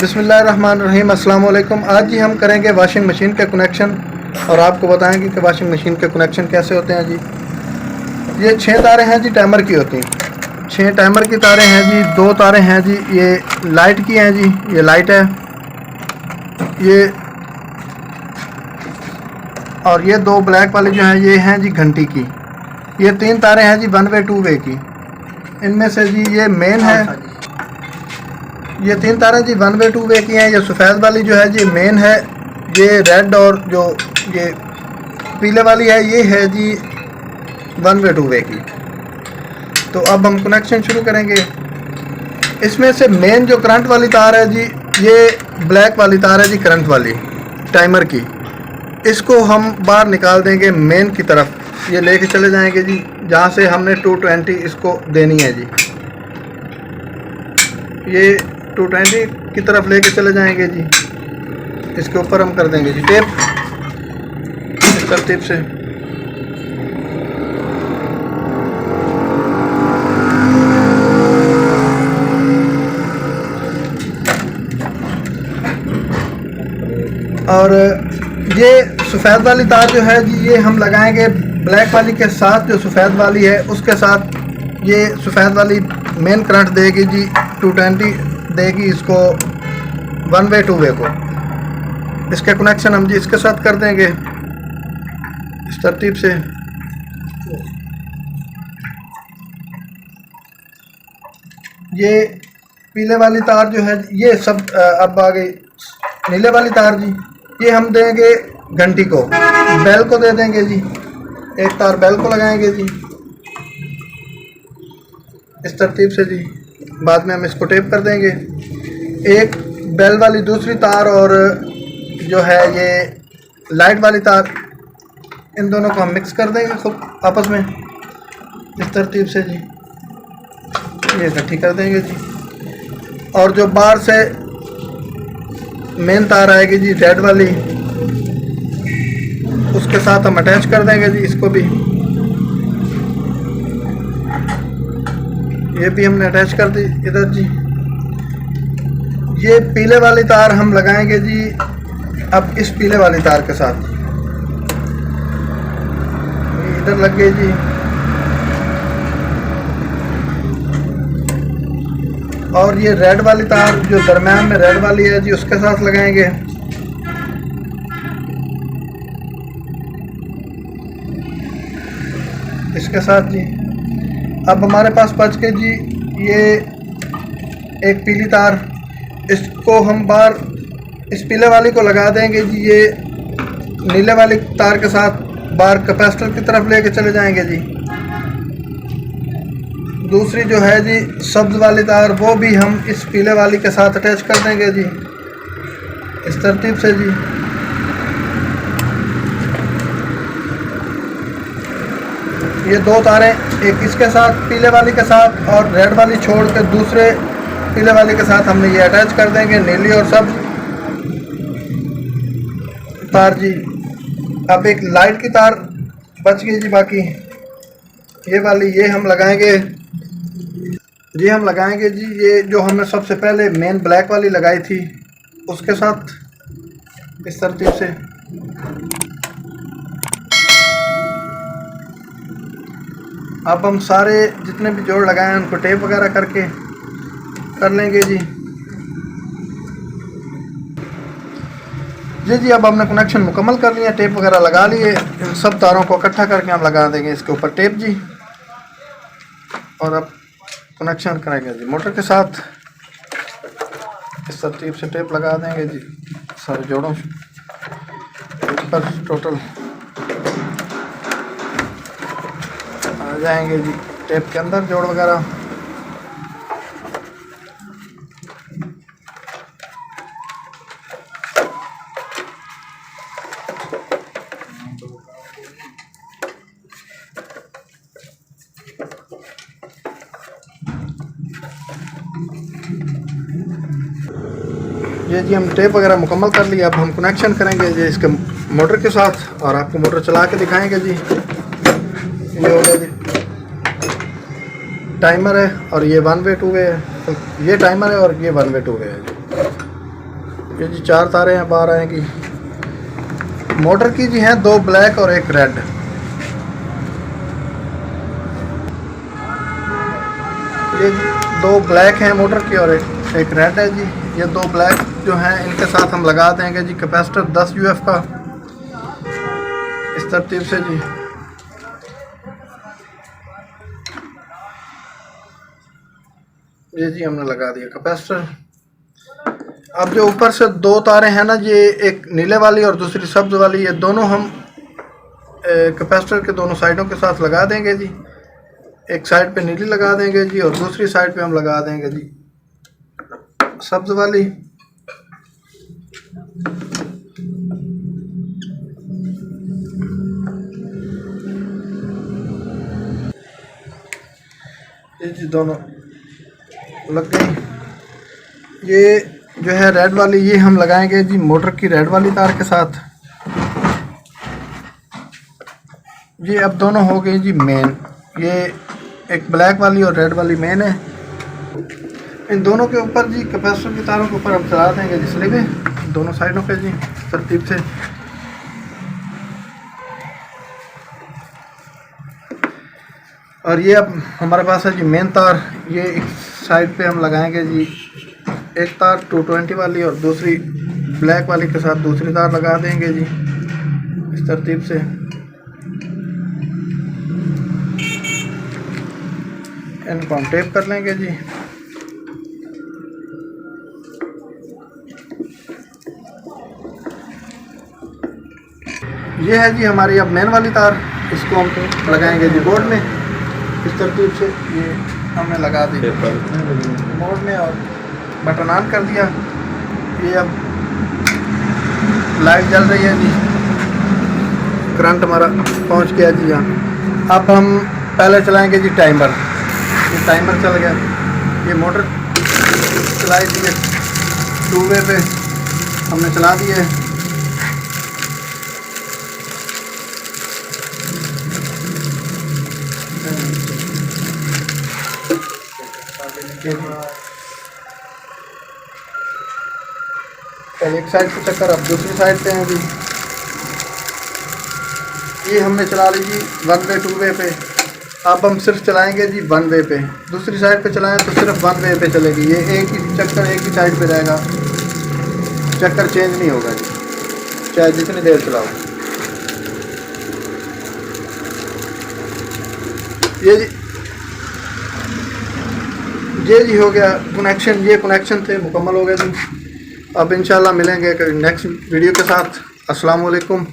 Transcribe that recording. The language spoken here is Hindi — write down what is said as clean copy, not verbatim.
बिस्मिल्लाहिर्रहमानिर्रहीम, अस्सलाम वालेकुम। आज जी हम करेंगे वॉशिंग मशीन के कनेक्शन और आपको बताएंगे कि वॉशिंग मशीन के कनेक्शन कैसे होते हैं जी। ये 6 तारें हैं जी, टाइमर की होती हैं। 6 टाइमर की तारें हैं जी। 2 तारें हैं जी, ये लाइट की हैं जी, ये लाइट है ये, और ये 2 ब्लैक वाली जो हैं ये हैं जी घंटी की। ये 3 तारें हैं जी 1 वे 2 वे की। इनमें से जी ये मेन है, ये 3 तारें जी 1 वे 2 वे की हैं। ये सफ़ेद वाली जो है जी मेन है। ये रेड और जो ये पीले वाली है ये है जी 1 वे 2 वे की। तो अब हम कनेक्शन शुरू करेंगे। इसमें से मेन जो करंट वाली तार है जी, ये ब्लैक वाली तार है जी, करंट वाली टाइमर की। इसको हम बाहर निकाल देंगे मेन की तरफ। ये लेके चले जाएंगे जी जहाँ से हमने 220 इसको देनी है जी। ये 220 की तरफ लेके चले जाएंगे जी। इसके ऊपर हम कर देंगे जी टेप इस तरतीब से। और ये सफ़ेद वाली तार जो है जी, ये हम लगाएंगे ब्लैक वाली के साथ। जो सफ़ेद वाली है उसके साथ ये सफ़ेद वाली मेन करंट देगी जी, 220 देगी इसको 1 वे 2 वे को। इसके कनेक्शन हम जी इसके साथ कर देंगे इस तरतीब से। ये पीले वाली तार जो है ये सब अब आ गई नीले वाली तार जी, ये हम देंगे घंटी को, बेल को दे देंगे जी। एक तार बेल को लगाएंगे जी इस तरतीब से जी। बाद में हम इसको टेप कर देंगे। एक बेल वाली दूसरी तार और जो है ये लाइट वाली तार, इन दोनों को हम मिक्स कर देंगे खूब आपस में इस तरतीब से जी। ये इकट्ठी कर देंगे जी। और जो बाहर से मेन तार आएगी जी रेड वाली, उसके साथ हम अटैच कर देंगे जी इसको भी। ये भी हमने अटैच कर दी इधर जी। ये पीले वाली तार हम लगाएंगे जी अब इस पीले वाली तार के साथ। इधर लग गई जी। और ये रेड वाली तार जो दरम्यान में रेड वाली है जी, उसके साथ लगाएंगे। इसके साथ जी। अब हमारे पास बच के जी ये एक पीली तार, इसको हम बाहर इस पीले वाली को लगा देंगे जी। ये नीले वाली तार के साथ बाहर कैपेसिटर की तरफ लेके चले जाएंगे जी। दूसरी जो है जी सब्ज वाली तार, वो भी हम इस पीले वाली के साथ अटैच कर देंगे जी इस तरतीब से जी। ये 2 तारें, एक इसके साथ पीले वाली के साथ और रेड वाली छोड़ के दूसरे पीले वाली के साथ हमने ये अटैच कर देंगे, नीली और सब्ज तार जी। अब एक लाइट की तार बच गई जी बाकी, ये वाली ये हम लगाएंगे जी। हम लगाएंगे जी ये जो हमने सबसे पहले मेन ब्लैक वाली लगाई थी उसके साथ इस तरतीब से। अब हम सारे जितने भी जोड़ लगाए हैं उनको टेप वगैरह करके कर लेंगे जी। जी अब हमने कनेक्शन मुकम्मल कर लिया, टेप वगैरह लगा लिए। इन सब तारों को इकट्ठा करके हम लगा देंगे इसके ऊपर टेप जी। और अब कनेक्शन करेंगे जी मोटर के साथ। इस तरतीब से टेप लगा देंगे जी सारे जोड़ों पर। टोटल आ जाएंगे जी टेप के अंदर जोड़ वगैरह। ये जी हम टेप वगैरह मुकम्मल कर लिया। अब हम कनेक्शन करेंगे जी इसके मोटर के साथ और आपको मोटर चला के दिखाएंगे जी। ये हो गया जी टाइमर है और ये 1 वे 2 वे है। तो ये टाइमर है और ये 1 वे 2 वे है जी। ये जी 4 तारे हैं बाहर आएंगी। मोटर की जी हैं 2 ब्लैक और 1 रेड। ये 2 ब्लैक हैं मोटर की और एक रेड है जी। ये 2 ब्लैक जो हैं इनके साथ हम लगा देंगे जी कैपेसिटर 10 UF का इस तरतीब से जी। ये जी हमने लगा दिया कैपेसिटर। अब जो ऊपर से 2 तारे हैं ना, ये एक नीले वाली और दूसरी सब्ज वाली, ये दोनों हम कैपेसिटर के दोनों साइडों के साथ लगा देंगे जी। एक साइड पे नीली लगा देंगे जी और दूसरी साइड पे हम लगा देंगे जी सब्ज वाली। ये जी दोनों लग गई। ये जो है रेड वाली, ये हम लगाएंगे जी मोटर की रेड वाली तार के साथ। ये अब दोनों हो गई जी मेन। ये एक ब्लैक वाली और रेड वाली मेन है। इन दोनों के ऊपर जी कैपेसिटर की तारों के ऊपर हम चला देंगे जी स्लीवें दोनों साइडों पे जी तरतीब से। और ये अब हमारे पास है जी मेन तार। ये एक साइड पे हम लगाएंगे जी एक तार 220 वाली और दूसरी ब्लैक वाली के साथ दूसरी तार लगा देंगे जी इस तरतीब से। इनको हम टेप कर लेंगे जी। ये है जी हमारी अब मेन वाली तार। इसको हम लगाएंगे जी बोर्ड में इस तरतीब से। ये हमने लगा दी बोर्ड में और बटन ऑन कर दिया। ये अब लाइट जल रही है जी, करंट हमारा पहुंच गया जी यहाँ। अब हम पहले चलाएंगे जी टाइमर। ये टाइमर चल गया। ये मोटर चलाई दी है 2 वे पे हमने चला दी है। एक साइड पे चक्कर, अब दूसरी साइड पे हैं जी। ये हमने चला ली जी 1 वे 2 वे पे। अब हम सिर्फ चलाएंगे जी 1 वे पे। दूसरी साइड पे चलाएं तो सिर्फ 1 वे पे चलेगी। ये एक ही चक्कर एक ही साइड पे रहेगा, चक्कर चेंज नहीं होगा जी चाहे जितनी देर चलाओ। ये जी हो गया कनेक्शन। ये कनेक्शन थे मुकम्मल हो गए जी। अब इंशाल्लाह मिलेंगे नेक्स्ट वीडियो के साथ। अस्सलाम वालेकुम।